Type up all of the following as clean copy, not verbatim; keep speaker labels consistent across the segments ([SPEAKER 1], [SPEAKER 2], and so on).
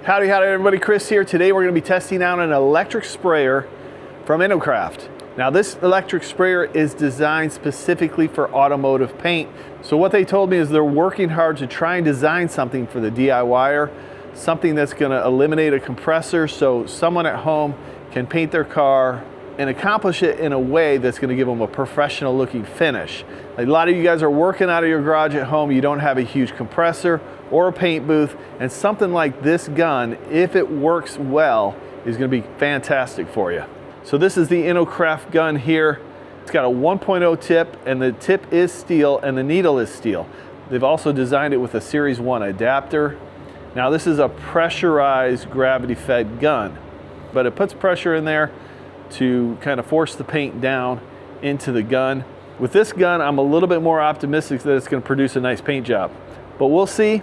[SPEAKER 1] Howdy everybody, Chris here. Today we're going to be testing out an electric sprayer from Intercraft. Now this electric sprayer is designed specifically for automotive paint. So what they told me is they're working hard to try and design something for the DIYer, something that's going to eliminate a compressor so someone at home can paint their car and accomplish it in a way that's going to give them a professional looking finish. A lot of you guys are working out of your garage at home, you don't have a huge compressor or a paint booth, and something like this gun, if it works well, is going to be fantastic for you. So this is the Intercraft gun here. It's got a 1.0 tip, and the tip is steel and the needle is steel. They've also designed it with a Series 1 adapter. Now this is a pressurized gravity fed gun, but it puts pressure in there to kind of force the paint down into the gun. With this gun, I'm a little bit more optimistic that it's going to produce a nice paint job, but we'll see.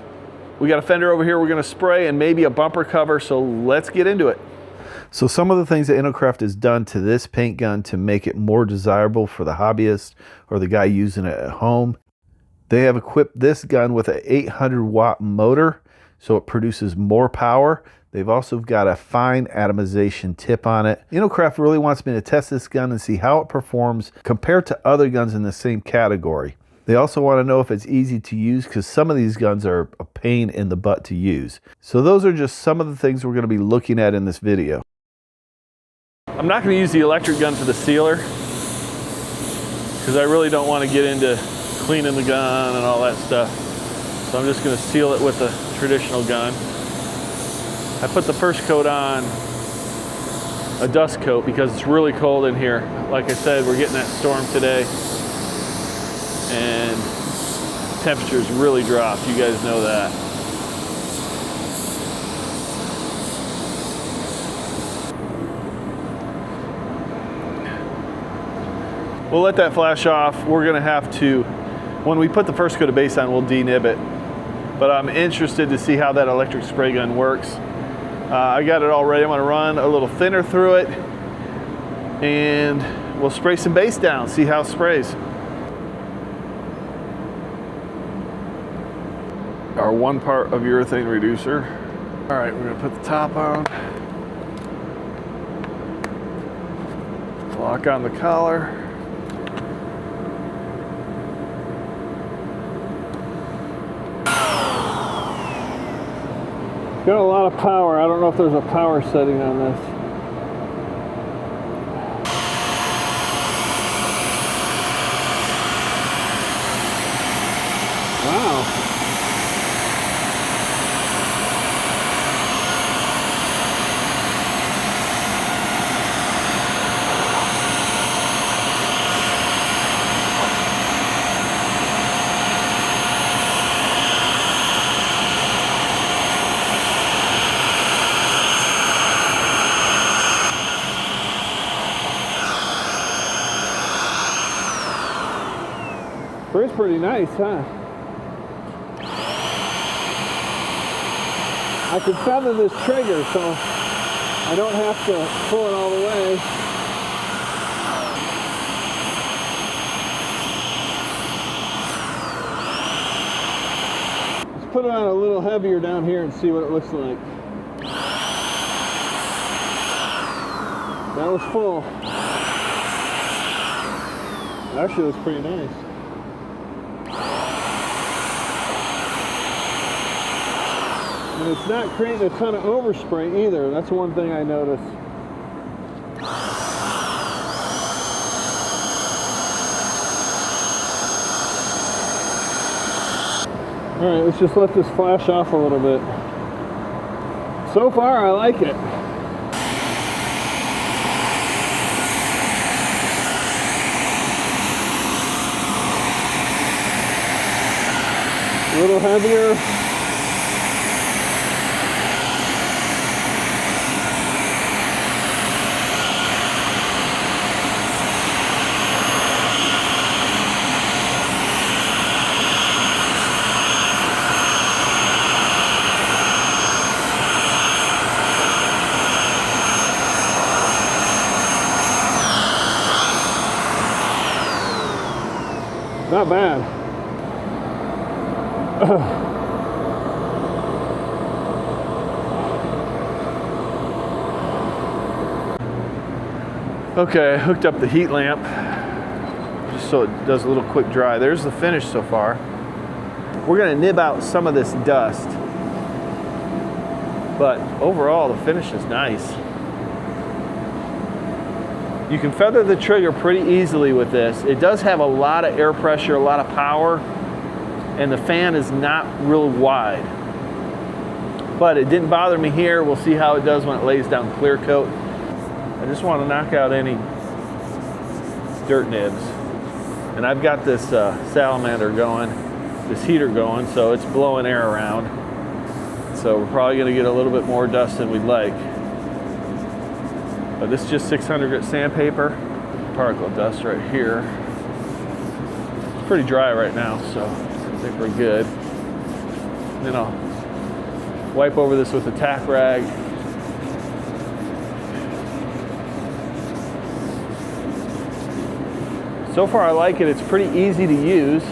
[SPEAKER 1] We got a fender over here we're going to spray and maybe a bumper cover, so let's get into it. So some of the things that Intercraft has done to this paint gun to make it more desirable for the hobbyist or the guy using it at home, they have equipped this gun with an 800 watt motor, so it produces more power. They've also got a fine atomization tip on it. Intercraft really wants me to test this gun and see how it performs compared to other guns in the same category. They also want to know if it's easy to use, because some of these guns are a pain in the butt to use. So those are just some of the things we're going to be looking at in this video. I'm not going to use the electric gun for the sealer, because I really don't want to get into cleaning the gun and all that stuff. So I'm just going to seal it with a traditional gun. I put the first coat on, a dust coat, because it's really cold in here. Like I said, we're getting that storm today, and temperatures really dropped. You guys know that. We'll let that flash off. We're gonna have to, when we put the first coat of base on, we'll denib it. But I'm interested to see how that electric spray gun works. I got it all ready. I'm gonna run a little thinner through it, and we'll spray some base down, see how it sprays. Our 1 part of urethane reducer. All right, we're gonna put the top on. Lock on the collar. Got a lot of power. I don't know if there's a power setting on this. Wow. It's pretty nice, huh? I can feather this trigger, so I don't have to pull it all the way. Let's put it on a little heavier down here and see what it looks like. That was full. Actually, it was pretty nice. And it's not creating a ton of overspray either. That's one thing I noticed. All right, let's just let this flash off a little bit. So far, I like it. A little heavier. Not bad. Okay, I hooked up the heat lamp just so it does a little quick dry. There's the finish so far. We're gonna nib out some of this dust, but overall the finish is nice. You can feather the trigger pretty easily with this. It does have a lot of air pressure, a lot of power, and the fan is not real wide. But it didn't bother me here. We'll see how it does when it lays down clear coat. I just want to knock out any dirt nibs. And I've got this salamander going, this heater going, so it's blowing air around. So we're probably going to get a little bit more dust than we'd like. But this is just 600 grit sandpaper. Particle dust right here. It's pretty dry right now, so I think we're good. Then I'll wipe over this with a tack rag. So far I like it. It's pretty easy to use.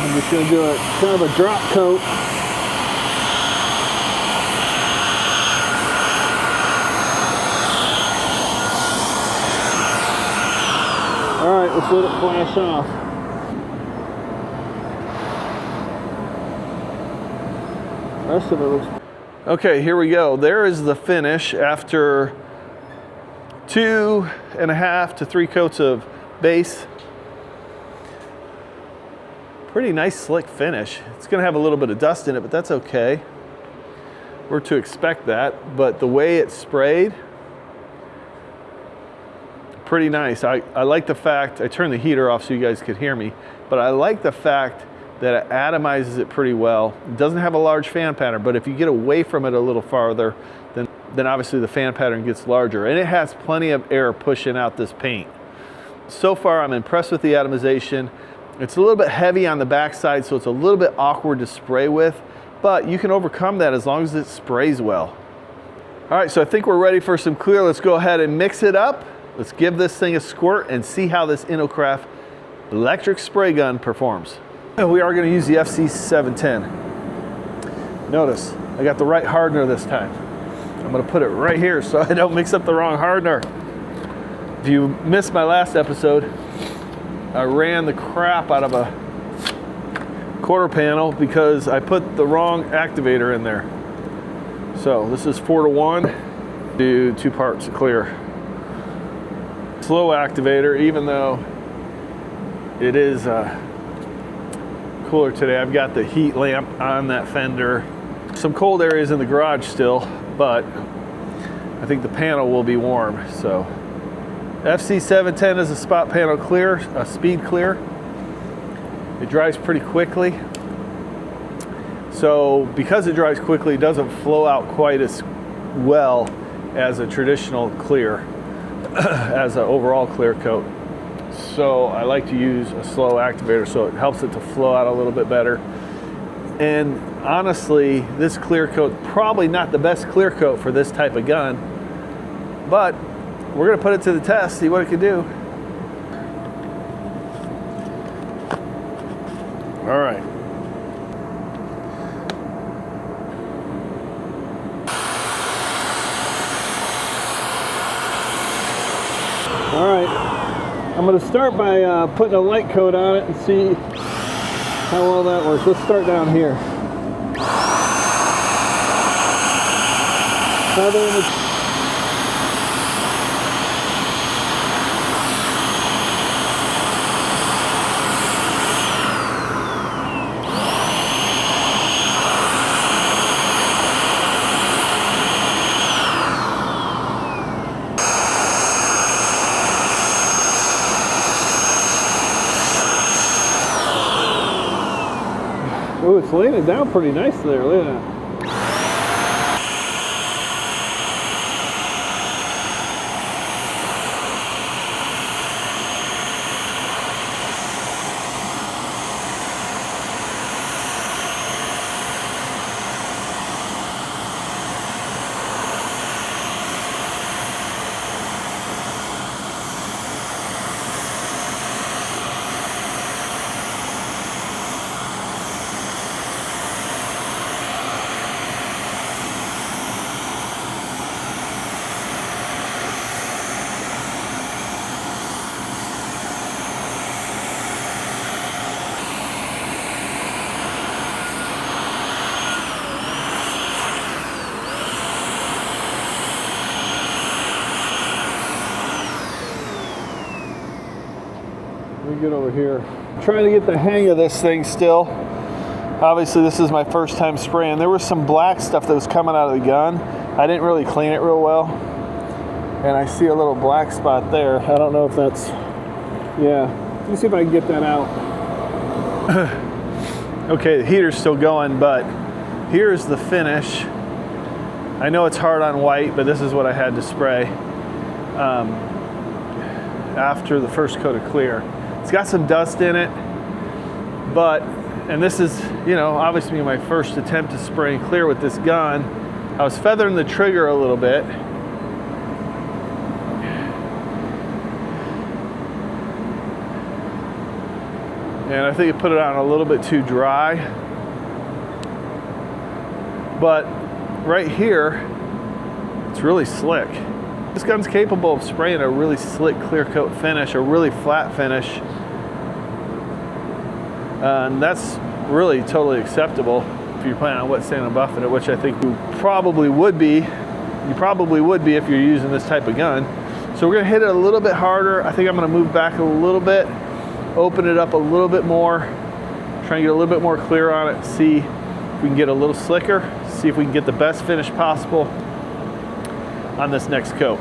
[SPEAKER 1] I'm just going to do a kind of a drop coat. All right, let's let it flash off. The rest of it looks... Okay, here we go. There is the finish after 2.5 to 3 coats of base. Pretty nice slick finish. It's gonna have a little bit of dust in it, but that's okay. We're to expect that, but the way it's sprayed, pretty nice. I like the fact, I turned the heater off so you guys could hear me, but I like the fact that it atomizes it pretty well. It doesn't have a large fan pattern, but if you get away from it a little farther, then obviously the fan pattern gets larger, and it has plenty of air pushing out this paint. So far, I'm impressed with the atomization. It's a little bit heavy on the backside, so it's a little bit awkward to spray with, but you can overcome that as long as it sprays well. All right, so I think we're ready for some clear. Let's go ahead and mix it up. Let's give this thing a squirt and see how this Intercraft electric spray gun performs. And we are going to use the FC710. Notice, I got the right hardener this time. I'm going to put it right here so I don't mix up the wrong hardener. If you missed my last episode, I ran the crap out of a quarter panel because I put the wrong activator in there. So this is 4-to-1, do 2 parts of clear. Slow activator, even though it is cooler today. I've got the heat lamp on that fender. Some cold areas in the garage still, but I think the panel will be warm. So FC710 is a spot panel clear, a speed clear. It dries pretty quickly. So because it dries quickly, it doesn't flow out quite as well as a traditional clear, as an overall clear coat. So I like to use a slow activator so it helps it to flow out a little bit better. And honestly, this clear coat, probably not the best clear coat for this type of gun, but we're gonna put it to the test, see what it can do. All right. All right, I'm going to start by putting a light coat on it and see how well that works. Let's start down here. Oh, it's laying it down pretty nice there. Look at that. Let me get over here. I'm trying to get the hang of this thing still. Obviously this is my first time spraying. There was some black stuff that was coming out of the gun. I didn't really clean it real well. And I see a little black spot there. I don't know if that's, yeah. Let me see if I can get that out. Okay, the heater's still going, but here's the finish. I know it's hard on white, but this is what I had to spray after the first coat of clear. It's got some dust in it, but, and this is, you know, obviously my first attempt to spray clear with this gun. I was feathering the trigger a little bit. And I think I put it on a little bit too dry. But right here, it's really slick. This gun's capable of spraying a really slick clear coat finish, a really flat finish. And that's really totally acceptable if you're planning on wet sanding and buffing it, which I think you probably would be. You probably would be if you're using this type of gun. So we're gonna hit it a little bit harder. I think I'm gonna move back a little bit, open it up a little bit more, try and get a little bit more clear on it, see if we can get a little slicker, see if we can get the best finish possible on this next coat.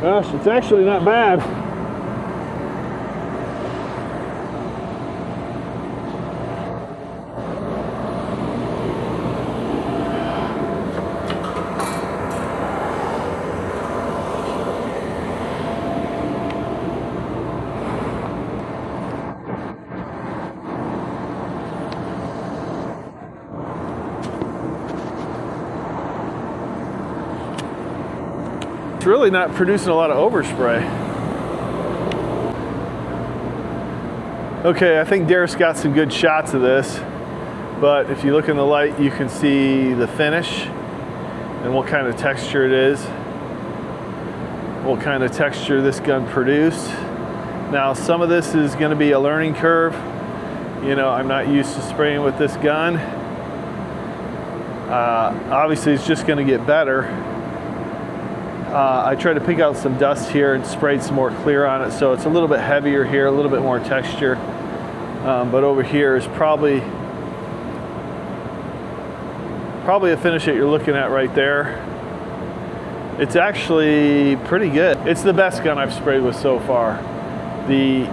[SPEAKER 1] Gosh, it's actually not bad. It's really not producing a lot of overspray. Okay, I think Derek's got some good shots of this, but if you look in the light, you can see the finish and what kind of texture it is, what kind of texture this gun produced. Now, some of this is going to be a learning curve. You know, I'm not used to spraying with this gun. Obviously, it's just going to get better. I tried to pick out some dust here and sprayed some more clear on it, so it's a little bit heavier here, a little bit more texture. But over here is probably a finish that you're looking at right there. It's actually pretty good. It's the best gun I've sprayed with so far. The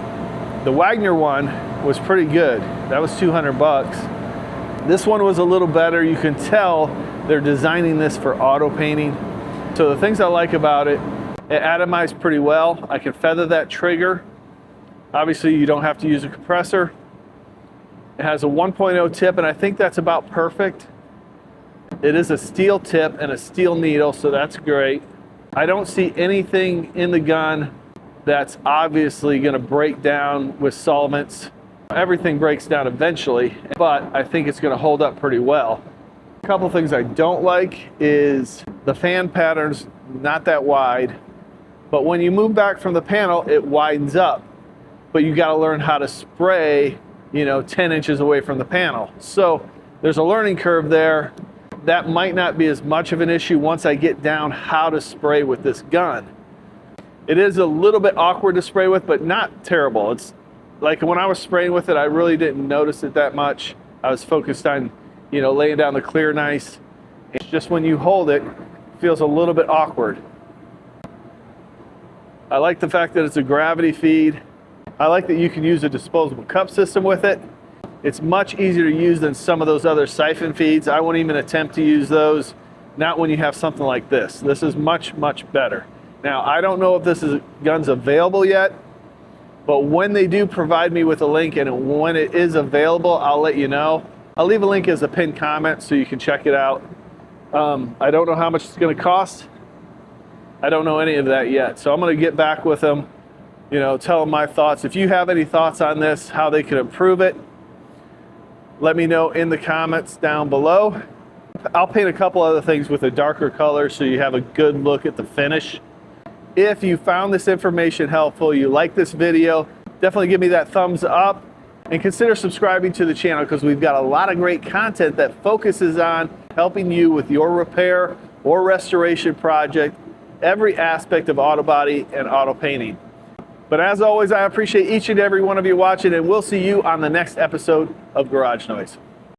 [SPEAKER 1] Wagner one was pretty good. That was 200 bucks. This one was a little better. You can tell they're designing this for auto painting. So the things I like about it, it atomized pretty well. I can feather that trigger. Obviously you don't have to use a compressor. It has a 1.0 tip, and I think that's about perfect. It is a steel tip and a steel needle, so that's great. I don't see anything in the gun that's obviously going to break down with solvents. Everything breaks down eventually, but I think it's going to hold up pretty well. A couple things I don't like is the fan pattern's not that wide, but when you move back from the panel, it widens up. But you got to learn how to spray, 10 inches away from the panel. So there's a learning curve there. That might not be as much of an issue once I get down how to spray with this gun. It is a little bit awkward to spray with, but not terrible. It's like when I was spraying with it, I really didn't notice it that much. I was focused on, laying down the clear nice. It's just when you hold it, it feels a little bit awkward. I like the fact that it's a gravity feed. I like that you can use a disposable cup system with it. It's much easier to use than some of those other siphon feeds. I won't even attempt to use those, not when you have something like this. This is much, much better. Now, I don't know if this gun's available yet, but when they do provide me with a link and when it is available, I'll let you know. I'll leave a link as a pinned comment so you can check it out. I don't know how much it's gonna cost. I don't know any of that yet. So I'm gonna get back with them, tell them my thoughts. If you have any thoughts on this, how they could improve it, let me know in the comments down below. I'll paint a couple other things with a darker color so you have a good look at the finish. If you found this information helpful, you like this video, definitely give me that thumbs up and consider subscribing to the channel because we've got a lot of great content that focuses on helping you with your repair or restoration project, every aspect of auto body and auto painting. But as always, I appreciate each and every one of you watching, and we'll see you on the next episode of Garage Noise.